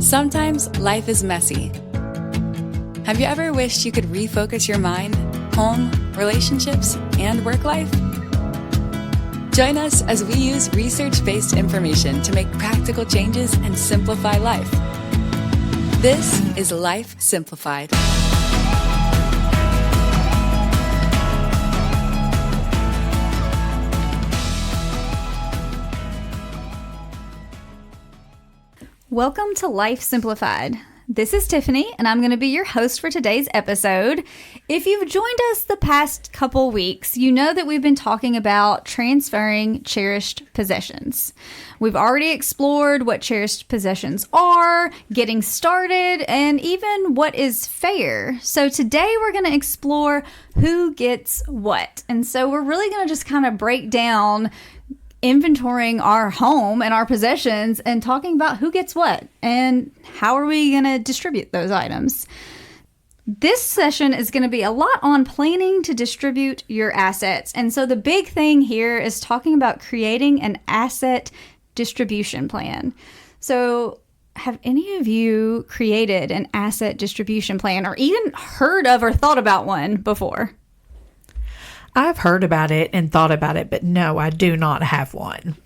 Sometimes life is messy. Have you ever wished you could refocus your mind, home, relationships, and work life? Join us as we use research-based information to make practical changes and simplify life. This is Life Simplified. Welcome to Life Simplified. This is Tiffany, and I'm going to be your host for today's episode. If you've joined us the past couple weeks, you know that we've been talking about transferring cherished possessions. We've already explored what cherished possessions are, getting started, and even what is fair. So today we're going to explore who gets what. And so we're really going to just kind of break down inventorying our home and our possessions and talking about who gets what and how are we going to distribute those items. This session is going to be a lot on planning to distribute your assets. And so the big thing here is talking about creating an asset distribution plan. So have any of you created an asset distribution plan or even heard of or thought about one before? I've heard about it and thought about it, but no, I do not have one.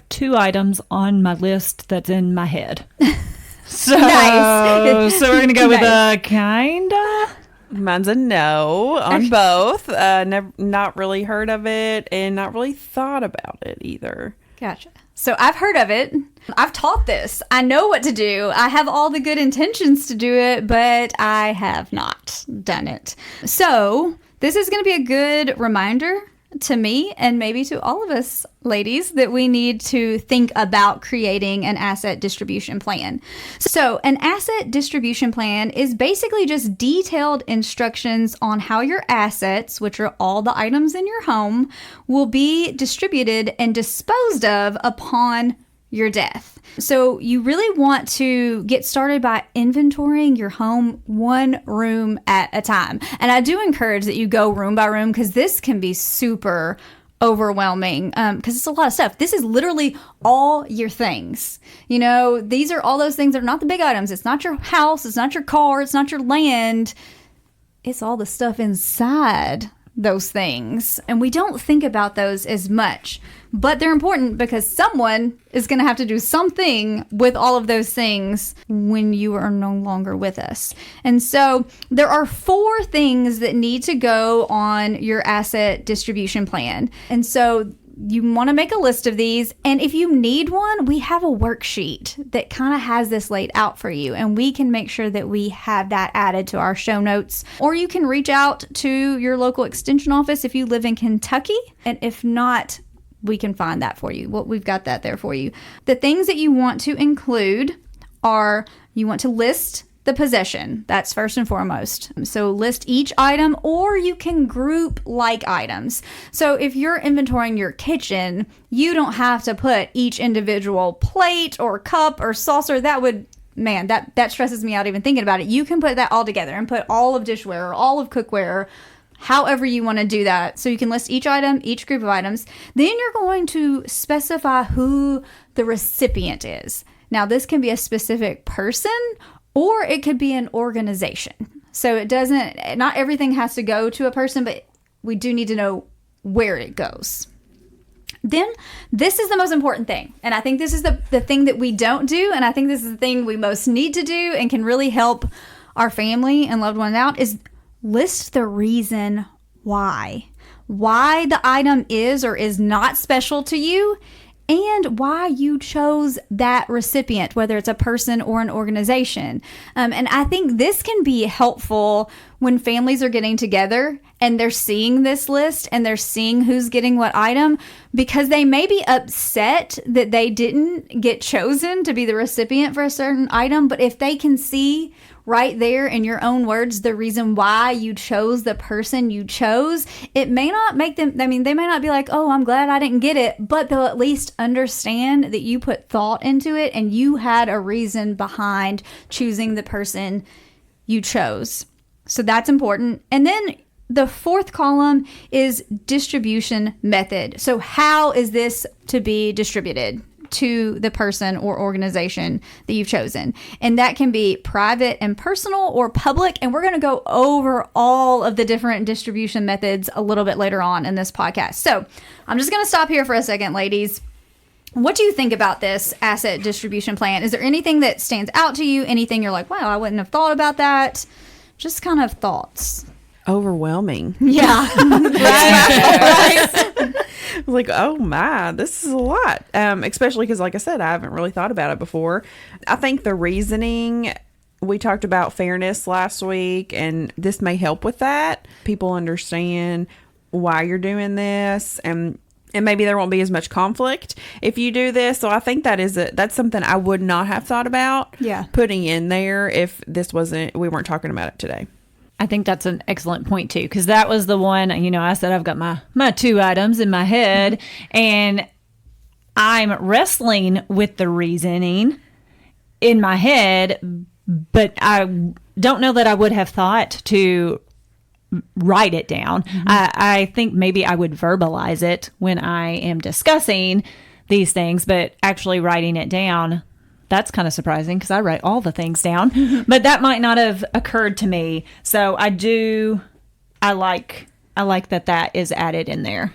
2 items on my list that's in my head. So, Nice. so we're going to go with Nice. a kinda. Mine's a no on both. Not really heard of it and not really thought about it either. Gotcha. So I've heard of it. I've taught this. I know what to do. I have all the good intentions to do it, but I have not done it. So this is going to be a good reminder to me and maybe to all of us ladies that we need to think about creating an asset distribution plan. So an asset distribution plan is basically just detailed instructions on how your assets, which are all the items in your home, will be distributed and disposed of upon your death. So you really want to get started by inventorying your home one room at a time. And I do encourage that you go room by room because this can be super overwhelming because it's a lot of stuff. This is literally all your things. You know, these are all those things that are not the big items. It's not your house. It's not your car. It's not your land. It's all the stuff inside those things. And we don't think about those as much, but they're important because someone is going to have to do something with all of those things when you are no longer with us. And so there are 4 things that need to go on your asset distribution plan. And so you want to make a list of these. And if you need one, we have a worksheet that kind of has this laid out for you. And we can make sure that we have that added to our show notes. Or you can reach out to your local extension office if you live in Kentucky. And if not, we can find that for you. Well, we've got that there for you. The things that you want to include are you want to list the possession. That's first and foremost. So list each item, or you can group like items. So if you're inventorying your kitchen, you don't have to put each individual plate or cup or saucer. That would, man, that stresses me out even thinking about it. You can put that all together and put all of dishware or all of cookware, however you want to do that. So you can list each item, each group of items. Then you're going to specify who the recipient is. Now, this can be a specific person or it could be an organization. So it doesn't, not everything has to go to a person, but we do need to know where it goes. Then this is the most important thing. And I think this is the thing that we don't do. And I think this is the thing we most need to do and can really help our family and loved ones out is list the reason why the item is or is not special to you and why you chose that recipient, whether it's a person or an organization. And I think this can be helpful when families are getting together and they're seeing this list and they're seeing who's getting what item, because they may be upset that they didn't get chosen to be the recipient for a certain item. But if they can see right there in your own words the reason why you chose the person you chose, it may not make them, they may not be like, oh, I'm glad I didn't get it, but they'll at least understand that you put thought into it and you had a reason behind choosing the person you chose. So that's important. And then the 4th column is distribution method. So how is this to be distributed? to the person or organization that you've chosen. And that can be private and personal or public. And we're going to go over all of the different distribution methods a little bit later on in this podcast. So I'm just going to stop here for a second, ladies. What do you think about this asset distribution plan? Is there anything that stands out to you? Anything you're like, wow, I wouldn't have thought about that? Just kind of thoughts. Overwhelming. Yeah. Right. Like, oh my, this is a lot. Especially because, like I said, I haven't really thought about it before. I think the reasoning, we talked about fairness last week, and this may help with that. People understand why you're doing this, and maybe there won't be as much conflict if you do this. So I think that's something I would not have thought about putting in there if we weren't talking about it today. I think that's an excellent point too, because that was the one, I said I've got my 2 items in my head, and I'm wrestling with the reasoning in my head, but I don't know that I would have thought to write it down. I think maybe I would verbalize it when I am discussing these things, but actually writing it down, that's kind of surprising because I write all the things down, but that might not have occurred to me. So I like that is added in there.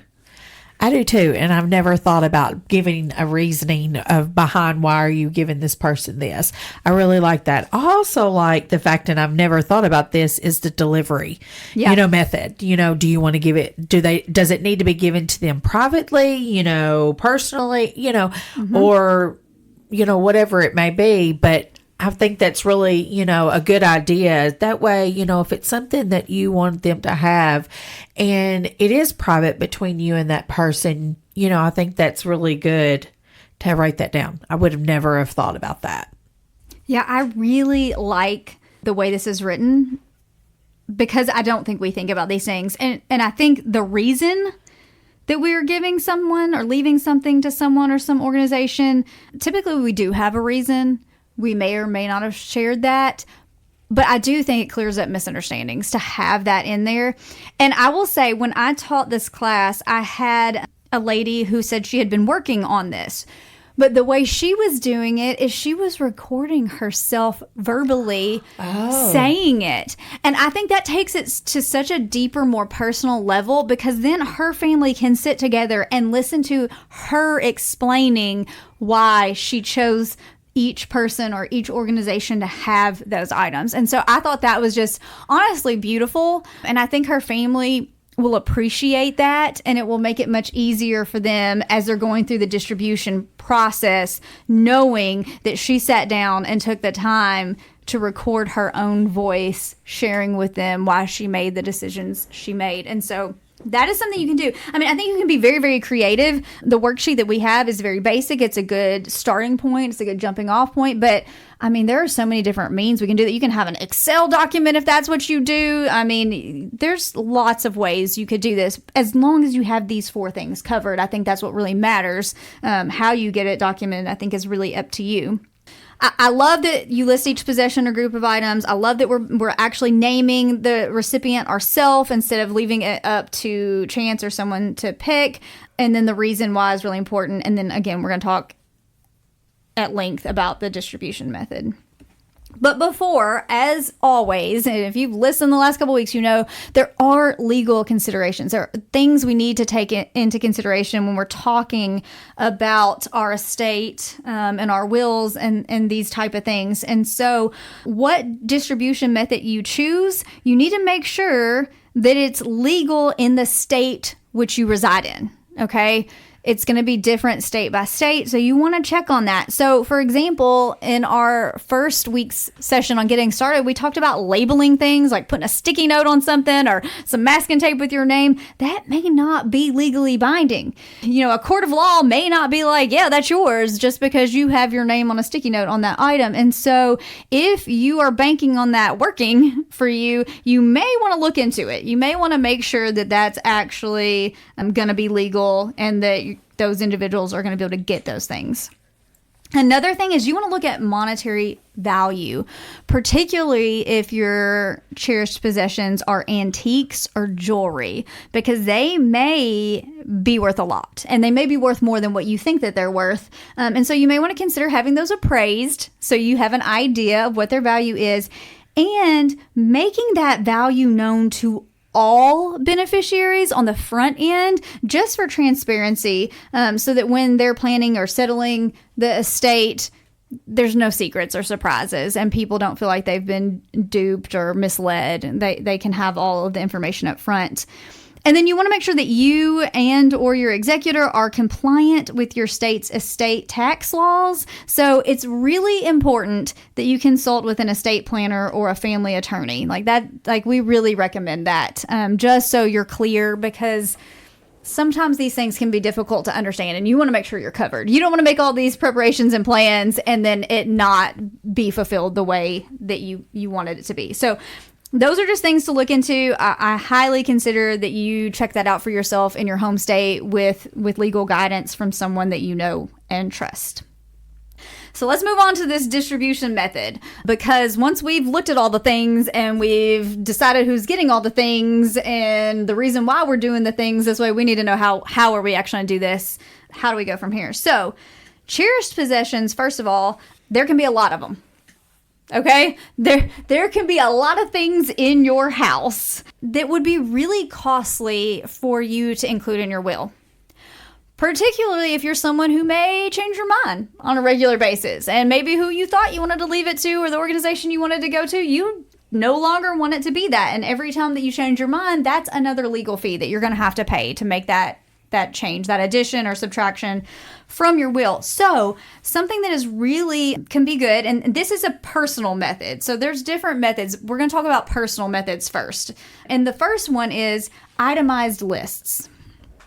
I do too, and I've never thought about giving a reasoning of behind why are you giving this person this. I really like that. I also like the fact, and I've never thought about this, is the delivery, method. Do you want to give it? Does it need to be given to them privately? Personally? Or whatever it may be, but I think that's really, a good idea. That way, if it's something that you want them to have and it is private between you and that person, I think that's really good to write that down. I would have never have thought about that. Yeah, I really like the way this is written because I don't think we think about these things. And I think the reason that we are giving someone or leaving something to someone or some organization, typically we do have a reason. We may or may not have shared that, but I do think it clears up misunderstandings to have that in there. And I will say, when I taught this class, I had a lady who said she had been working on this, but the way she was doing it is she was recording herself verbally saying it. And I think that takes it to such a deeper, more personal level, because then her family can sit together and listen to her explaining why she chose each person or each organization to have those items. And so I thought that was just honestly beautiful. And I think her family will appreciate that, and it will make it much easier for them as they're going through the distribution process, knowing that she sat down and took the time to record her own voice, sharing with them why she made the decisions she made. And so that is something you can do. I mean, I think you can be very, very creative. The worksheet that we have is very basic. It's a good starting point. It's a good jumping off point. But I mean, there are so many different means we can do that. You can have an Excel document if that's what you do. I mean, there's lots of ways you could do this as long as you have these 4 things covered. I think that's what really matters. How you get it documented, I think, is really up to you. I love that you list each possession or group of items. I love that we're actually naming the recipient ourselves instead of leaving it up to chance or someone to pick. And then the reason why is really important. And then again, we're going to talk at length about the distribution method. But before, as always, and if you've listened the last couple of weeks, there are legal considerations. There are things we need to take into consideration when we're talking about our estate and our wills and these type of things. And so what distribution method you choose, you need to make sure that it's legal in the state which you reside in, okay? It's going to be different state by state, so you want to check on that. So, for example, in our first week's session on getting started, we talked about labeling things, like putting a sticky note on something or some masking tape with your name. That may not be legally binding. A court of law may not be like, yeah, that's yours, just because you have your name on a sticky note on that item. And so, if you are banking on that working for you, you may want to look into it. You may want to make sure that that's actually going to be legal and that those individuals are going to be able to get those things. Another thing is you want to look at monetary value, particularly if your cherished possessions are antiques or jewelry, because they may be worth a lot and they may be worth more than what you think that they're worth. And so you may want to consider having those appraised so you have an idea of what their value is, and making that value known to all beneficiaries on the front end, just for transparency, so that when they're planning or settling the estate, there's no secrets or surprises and people don't feel like they've been duped or misled. They can have all of the information up front. And then you want to make sure that you and or your executor are compliant with your state's estate tax laws. So it's really important that you consult with an estate planner or a family attorney. We really recommend that, just so you're clear, because sometimes these things can be difficult to understand and you want to make sure you're covered. You don't want to make all these preparations and plans and then it not be fulfilled the way that you wanted it to be. So those are just things to look into. I highly consider that you check that out for yourself in your home state with legal guidance from someone that you know and trust. So let's move on to this distribution method, because once we've looked at all the things and we've decided who's getting all the things and the reason why we're doing the things this way, we need to know how are we actually going to do this? How do we go from here? So cherished possessions, first of all, there can be a lot of them. Okay, there can be a lot of things in your house that would be really costly for you to include in your will. Particularly if you're someone who may change your mind on a regular basis, and maybe who you thought you wanted to leave it to or the organization you wanted to go to, you no longer want it to be that. And every time that you change your mind, that's another legal fee that you're going to have to pay to make that change, that addition or subtraction from your will. So something that is really can be good, and this is a personal method. So there's different methods. We're going to talk about personal methods first. And the first one is itemized lists.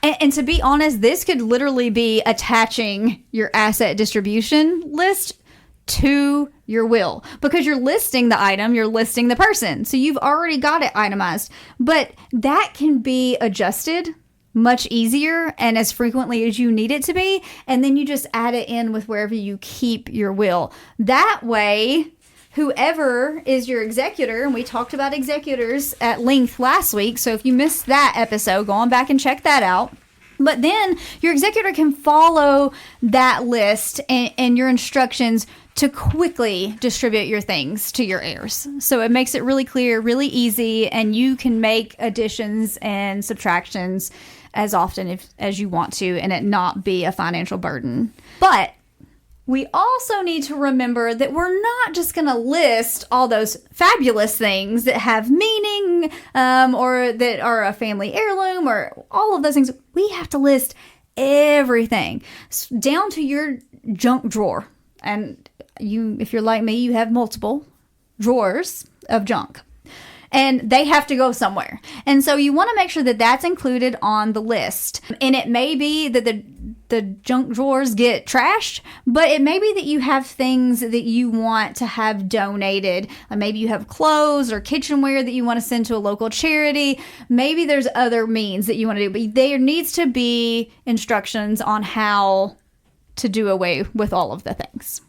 And to be honest, this could literally be attaching your asset distribution list to your will, because you're listing the item, you're listing the person. So you've already got it itemized, but that can be adjusted much easier and as frequently as you need it to be. And then you just add it in with wherever you keep your will. That way, whoever is your executor, and we talked about executors at length last week, so if you missed that episode, go on back and check that out. But then your executor can follow that list and your instructions to quickly distribute your things to your heirs. So it makes it really clear, really easy, and you can make additions and subtractions as often as you want to and it not be a financial burden. But we also need to remember that we're not just going to list all those fabulous things that have meaning or that are a family heirloom or all of those things. We have to list everything down to your junk drawer. And if you're like me, you have multiple drawers of junk. And they have to go somewhere. And so you want to make sure that that's included on the list. And it may be that the junk drawers get trashed, but it may be that you have things that you want to have donated. Maybe you have clothes or kitchenware that you want to send to a local charity. Maybe there's other means that you want to do, but there needs to be instructions on how to do away with all of the things.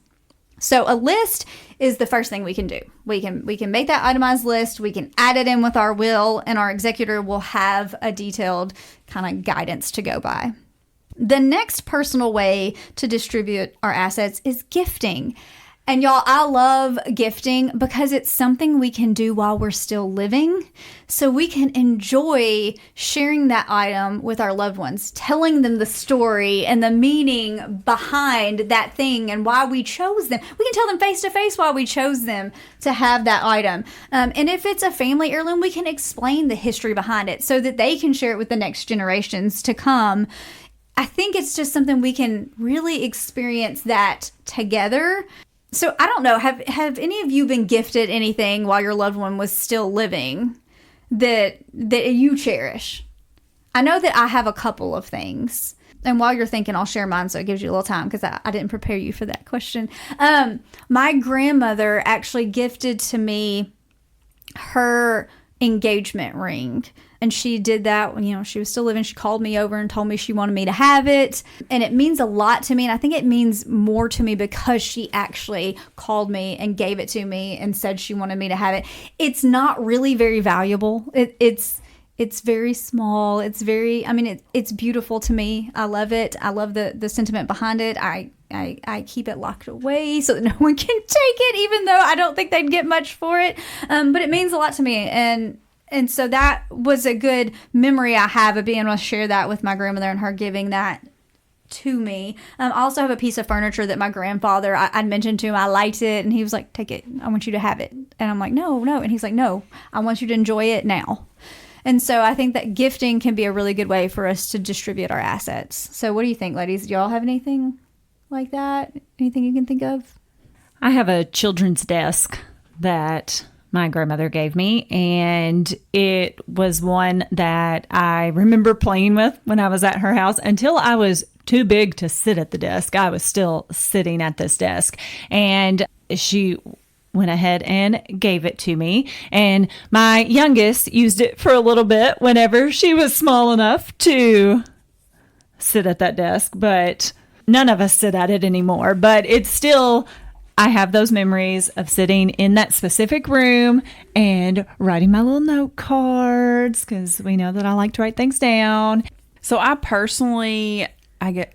So a list is the first thing we can do. We can make that itemized list. We can add it in with our will, and our executor will have a detailed kind of guidance to go by. The next personal way to distribute our assets is gifting. And y'all, I love gifting because it's something we can do while we're still living. So we can enjoy sharing that item with our loved ones, telling them the story and the meaning behind that thing and why we chose them. We can tell them face to face why we chose them to have that item. And if it's a family heirloom, we can explain the history behind it so that they can share it with the next generations to come. I think it's just something we can really experience that together. So I don't know, have any of you been gifted anything while your loved one was still living that you cherish? I know that I have a couple of things. And while you're thinking, I'll share mine so it gives you a little time because I didn't prepare you for that question. My grandmother actually gifted to me her engagement ring. And she did that when, she was still living. She called me over and told me she wanted me to have it. And it means a lot to me. And I think it means more to me because she actually called me and gave it to me and said she wanted me to have it. It's not really very valuable. It's very small. It's very, it's beautiful to me. I love it. I love the sentiment behind it. I keep it locked away so that no one can take it, even though I don't think they'd get much for it. But it means a lot to me. And so that was a good memory I have of being able to share that with my grandmother and her giving that to me. I also have a piece of furniture that my grandfather, I'd mentioned to him, I liked it, and he was like, take it. I want you to have it. And I'm like, no. And he's like, no, I want you to enjoy it now. And so I think that gifting can be a really good way for us to distribute our assets. So what do you think, ladies? Do y'all have anything like that? Anything you can think of? I have a children's desk that my grandmother gave me, and it was one that I remember playing with when I was at her house until I was too big to sit at the desk. I was still sitting at this desk, and she went ahead and gave it to me, and my youngest used it for a little bit whenever she was small enough to sit at that desk, but none of us sit at it anymore. But it's still, I have those memories of sitting in that specific room and writing my little note cards, because we know that I like to write things down. So I personally,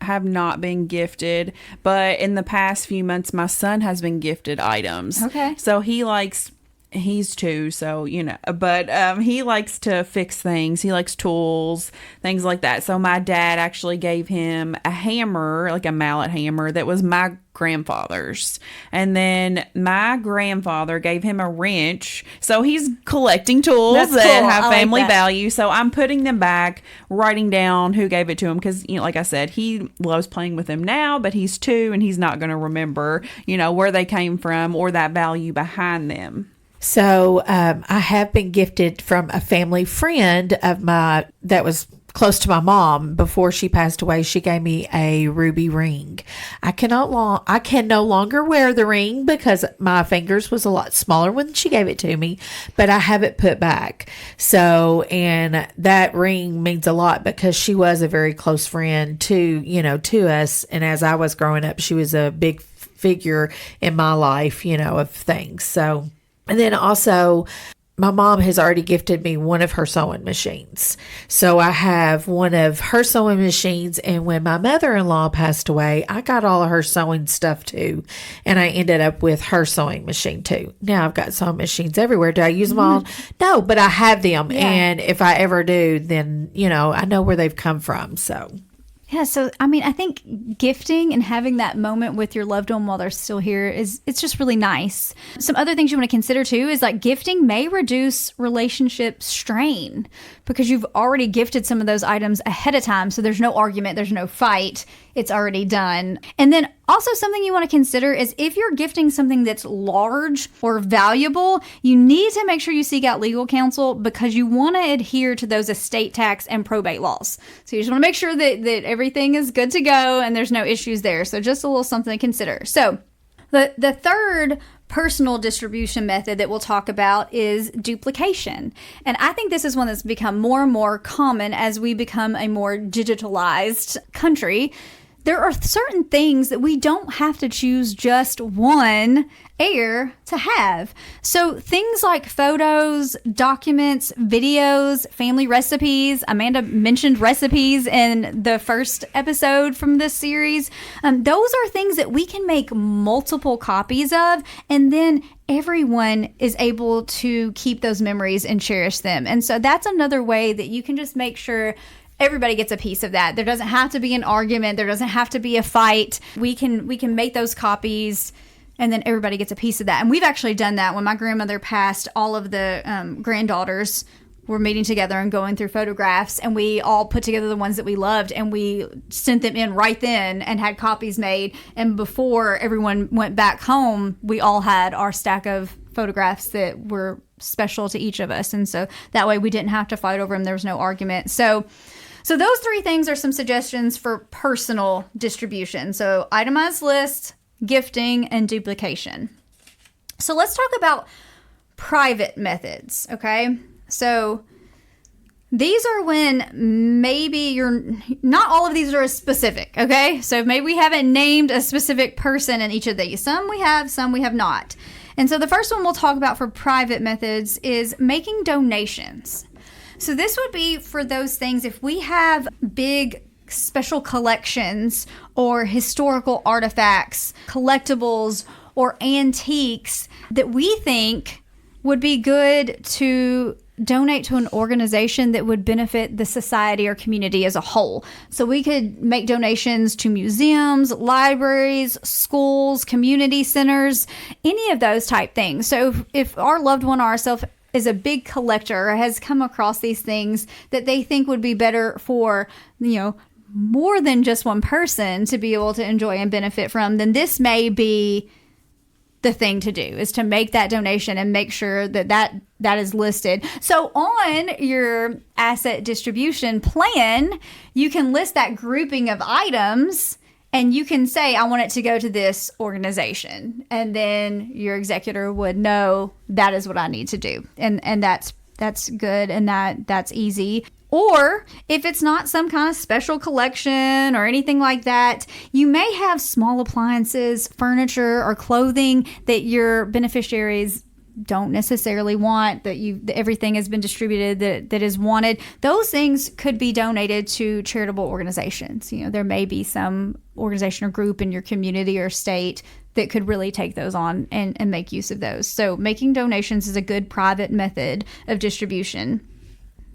have not been gifted, but in the past few months, my son has been gifted items. Okay. So he's 2, so, but he likes to fix things. He likes tools, things like that. So my dad actually gave him a hammer, like a mallet hammer, that was my grandfather's. And then my grandfather gave him a wrench. So he's collecting tools That's that cool. have I like family that. value. So I'm putting them back, writing down who gave it to him. Because, like I said, he loves playing with them now, but he's 2 and he's not going to remember, where they came from or that value behind them. So I have been gifted from a family friend of mine that was close to my mom. Before she passed away, she gave me a ruby ring. I can no longer wear the ring because my fingers was a lot smaller when she gave it to me, but I have it put back. So, and that ring means a lot because she was a very close friend to us. And as I was growing up, she was a big figure in my life, of things. So, and then also, my mom has already gifted me one of her sewing machines. So I have one of her sewing machines. And when my mother-in-law passed away, I got all of her sewing stuff too. And I ended up with her sewing machine too. Now I've got sewing machines everywhere. Do I use them all? No, but I have them. Yeah. And if I ever do, then, I know where they've come from. So. Yeah, so I think gifting and having that moment with your loved one while they're still here it's just really nice. Some other things you want to consider too is like gifting may reduce relationship strain because you've already gifted some of those items ahead of time, so there's no argument, there's no fight, it's already done. And then also something you want to consider is if you're gifting something that's large or valuable, you need to make sure you seek out legal counsel because you want to adhere to those estate tax and probate laws. So you just want to make sure that everything is good to go and there's no issues there. So just a little something to consider. So the third personal distribution method that we'll talk about is duplication. And I think this is one that's become more and more common as we become a more digitalized country. There are certain things that we don't have to choose just one heir to have. So things like photos, documents, videos, family recipes. Amanda mentioned recipes in the first episode from this series. Those are things that we can make multiple copies of, and then everyone is able to keep those memories and cherish them. And so that's another way that you can just make sure everybody gets a piece of that. There doesn't have to be an argument. There doesn't have to be a fight. We can make those copies, and then everybody gets a piece of that. And we've actually done that. When my grandmother passed, all of the granddaughters were meeting together and going through photographs, and we all put together the ones that we loved, and we sent them in right then and had copies made. And before everyone went back home, we all had our stack of photographs that were special to each of us. And so that way we didn't have to fight over them. There was no argument. So those 3 things are some suggestions for personal distribution. So itemized list, gifting, and duplication. So let's talk about private methods, okay? So these are when maybe you're not all of these are as specific, okay? So maybe we haven't named a specific person in each of these. Some we have not. And so the first one we'll talk about for private methods is making donations. So this would be for those things if we have big special collections or historical artifacts, collectibles, or antiques that we think would be good to donate to an organization that would benefit the society or community as a whole. So we could make donations to museums, libraries, schools, community centers, any of those type things. So if our loved one or ourselves is a big collector or has come across these things that they think would be better for, more than just one person to be able to enjoy and benefit from, then this may be the thing to do, is to make that donation and make sure that is listed. So on your asset distribution plan, you can list that grouping of items and you can say, I want it to go to this organization. And then your executor would know that is what I need to do. And that's good and that's easy. Or if it's not some kind of special collection or anything like that, you may have small appliances, furniture, or clothing that your beneficiaries don't necessarily want, that everything has been distributed that is wanted. Those things could be donated to charitable organizations. There may be some organization or group in your community or state that could really take those on and make use of those. So making donations is a good private method of distribution.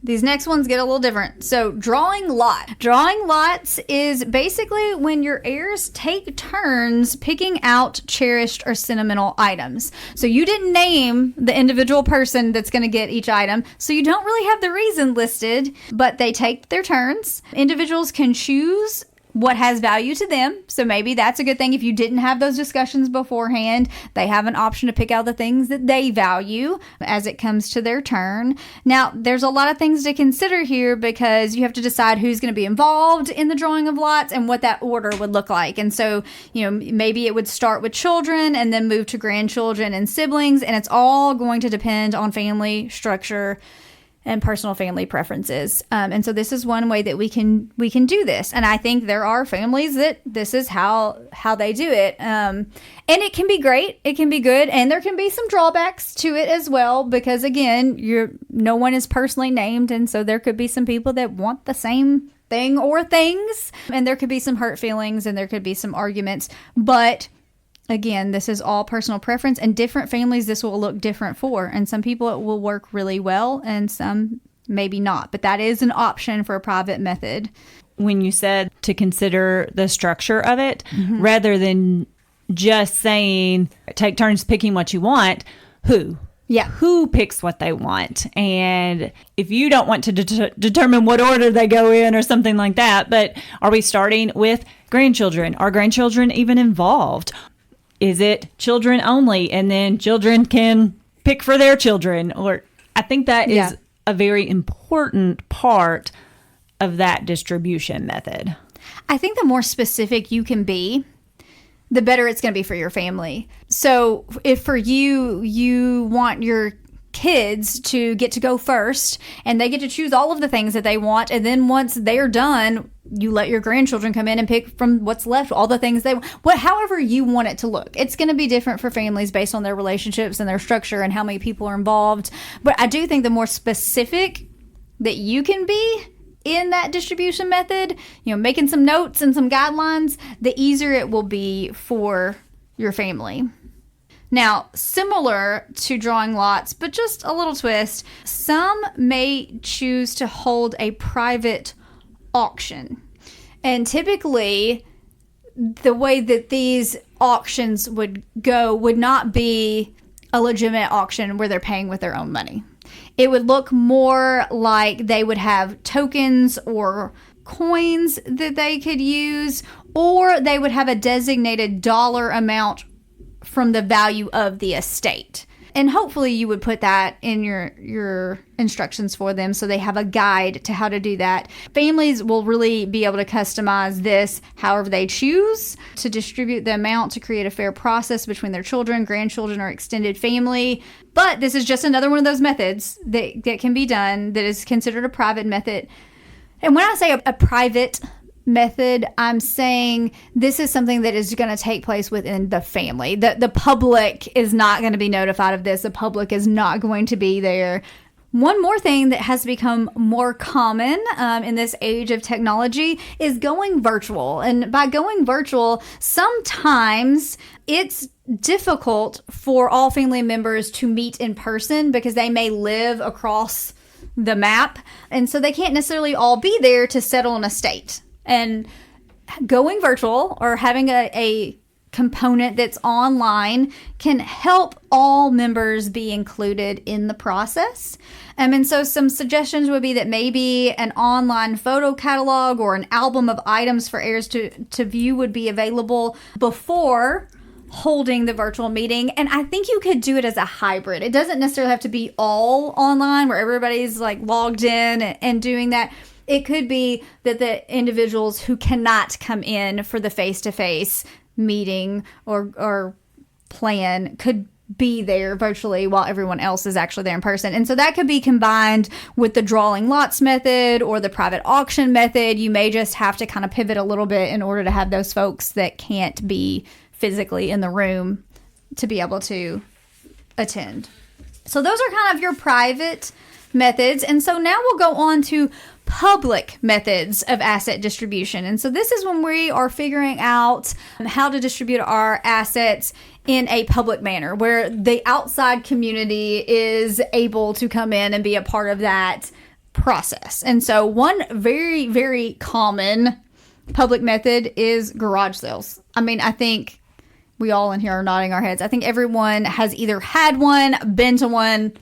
These next ones get a little different. So drawing lots. Drawing lots is basically when your heirs take turns picking out cherished or sentimental items. So you didn't name the individual person that's going to get each item, so you don't really have the reason listed, but they take their turns. Individuals can choose what has value to them. So maybe that's a good thing. If you didn't have those discussions beforehand, they have an option to pick out the things that they value as it comes to their turn. Now, there's a lot of things to consider here because you have to decide who's going to be involved in the drawing of lots and what that order would look like. And so, maybe it would start with children and then move to grandchildren and siblings, and it's all going to depend on family structure and personal family preferences. And so this is one way that we can do this. And I think there are families that this is how they do it. And it can be great. It can be good. And there can be some drawbacks to it as well, because again, no one is personally named. And so there could be some people that want the same thing or things, and there could be some hurt feelings and there could be some arguments. But again, this is all personal preference, and different families this will look different for. And some people it will work really well and some maybe not. But that is an option for a private method. When you said to consider the structure of it, rather than just saying, take turns picking what you want, who? Yeah. Who picks what they want? And if you don't want to determine what order they go in or something like that, but are we starting with grandchildren? Are grandchildren even involved? Is it children only, and then children can pick for their children? Or I think that is a very important part of that distribution method. I think the more specific you can be, the better it's going to be for your family. So if for you want your kids to get to go first and they get to choose all of the things that they want, and then once they're done, you let your grandchildren come in and pick from what's left, all the things they want, however you want it to look. It's going to be different for families based on their relationships and their structure and how many people are involved. But I do think the more specific that you can be in that distribution method, making some notes and some guidelines, the easier it will be for your family. Now, similar to drawing lots, but just a little twist, some may choose to hold a private auction. And typically, the way that these auctions would go would not be a legitimate auction where they're paying with their own money. It would look more like they would have tokens or coins that they could use, or they would have a designated dollar amount from the value of the estate. And hopefully you would put that in your instructions for them so they have a guide to how to do that. Families will really be able to customize this however they choose to distribute the amount to create a fair process between their children, grandchildren, or extended family. But this is just another one of those methods that can be done that is considered a private method. And when I say a private method, I'm saying this is something that is going to take place within the family. The public is not going to be notified of this. The public is not going to be there. One more thing that has become more common in this age of technology is going virtual. And by going virtual, sometimes it's difficult for all family members to meet in person because they may live across the map. And so they can't necessarily all be there to settle an estate. And going virtual or having a component that's online can help all members be included in the process. And so some suggestions would be that maybe an online photo catalog or an album of items for heirs to view would be available before holding the virtual meeting. And I think you could do it as a hybrid. It doesn't necessarily have to be all online where everybody's like logged in and doing that. It could be that the individuals who cannot come in for the face-to-face meeting or plan could be there virtually while everyone else is actually there in person. And so that could be combined with the drawing lots method or the private auction method. You may just have to kind of pivot a little bit in order to have those folks that can't be physically in the room to be able to attend. So those are kind of your private methods. And so now we'll go on to public methods of asset distribution. And so this is when we are figuring out how to distribute our assets in a public manner where the outside community is able to come in and be a part of that process. And so one very, very common public method is garage sales. I mean, I think we all in here are nodding our heads. I think everyone has either had one, been to one.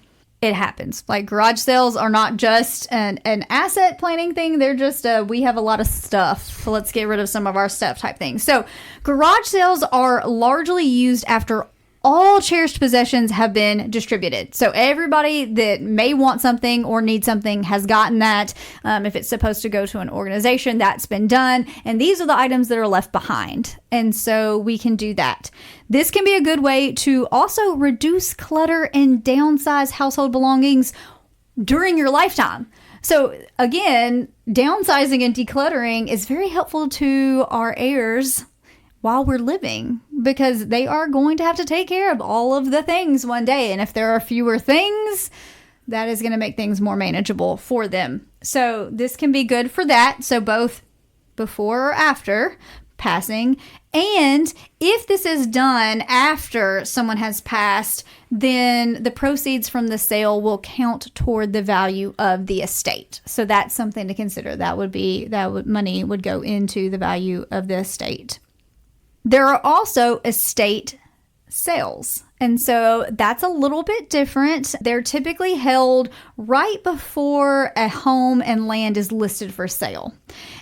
It happens. Like garage sales are not just an asset planning thing. They're just we have a lot of stuff. So let's get rid of some of our stuff type things. So garage sales are largely used after all cherished possessions have been distributed. So everybody that may want something or need something has gotten that. If it's supposed to go to an organization, that's been done. And these are the items that are left behind. And so we can do that. This can be a good way to also reduce clutter and downsize household belongings during your lifetime. So again, downsizing and decluttering is very helpful to our heirs while we're living, because they are going to have to take care of all of the things one day. And if there are fewer things, that is going to make things more manageable for them. So this can be good for that. So both before or after passing. And if this is done after someone has passed, then the proceeds from the sale will count toward the value of the estate. So that's something to consider. Money would go into the value of the estate. There are also estate sales. And so that's a little bit different. They're typically held right before a home and land is listed for sale.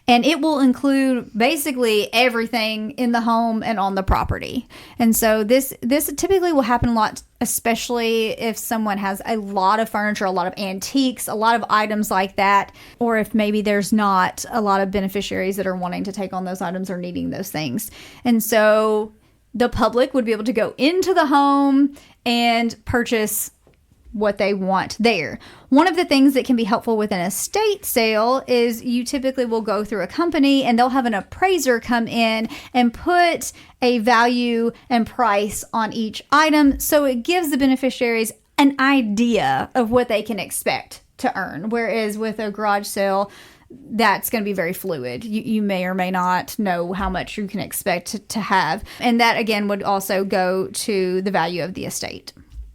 And it will include basically everything in the home and on the property. And so this typically will happen a lot, especially if someone has a lot of furniture, a lot of antiques, a lot of items like that, or if maybe there's not a lot of beneficiaries that are wanting to take on those items or needing those things. And so the public would be able to go into the home and purchase what they want there. One of the things that can be helpful with an estate sale is you typically will go through a company and they'll have an appraiser come in and put a value and price on each item. So it gives the beneficiaries an idea of what they can expect to earn. Whereas with a garage sale, that's going to be very fluid. You may or may not know how much you can expect to have. And that, again, would also go to the value of the estate.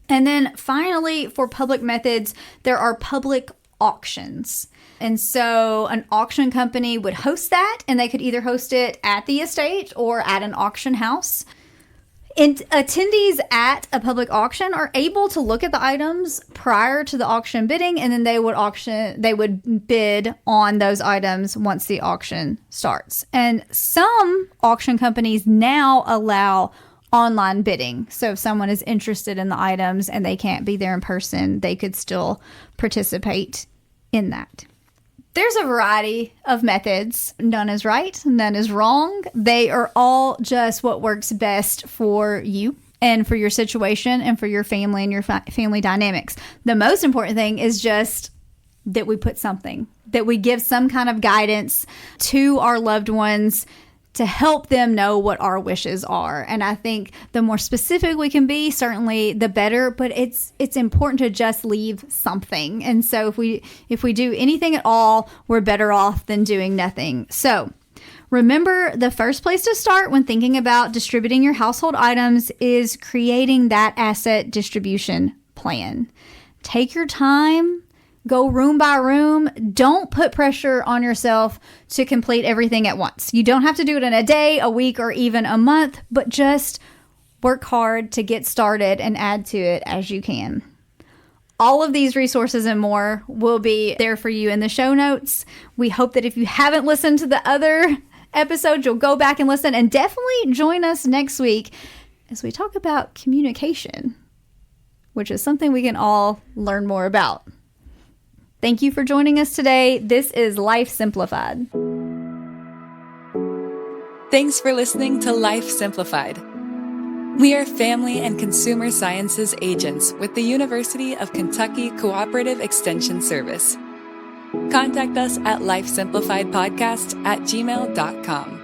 And then finally, for public methods, there are public auctions. And so an auction company would host that, and they could either host it at the estate or at an auction house. And attendees at a public auction are able to look at the items prior to the auction bidding, and then they would bid on those items once the auction starts. And some auction companies now allow online bidding. So if someone is interested in the items and they can't be there in person, they could still participate in that. There's a variety of methods. None is right, none is wrong. They are all just what works best for you and for your situation and for your family and your family dynamics. The most important thing is just that we put something, that we give some kind of guidance to our loved ones to help them know what our wishes are. And I think the more specific we can be, certainly the better, but it's important to just leave something. And so if we do anything at all, we're better off than doing nothing. So remember, the first place to start when thinking about distributing your household items is creating that asset distribution plan. Take your time. Go room by room. Don't put pressure on yourself to complete everything at once. You don't have to do it in a day, a week, or even a month, but just work hard to get started and add to it as you can. All of these resources and more will be there for you in the show notes. We hope that if you haven't listened to the other episodes, you'll go back and listen, and definitely join us next week as we talk about communication, which is something we can all learn more about. Thank you for joining us today. This is Life Simplified. Thanks for listening to Life Simplified. We are family and consumer sciences agents with the University of Kentucky Cooperative Extension Service. Contact us at lifesimplifiedpodcast@gmail.com.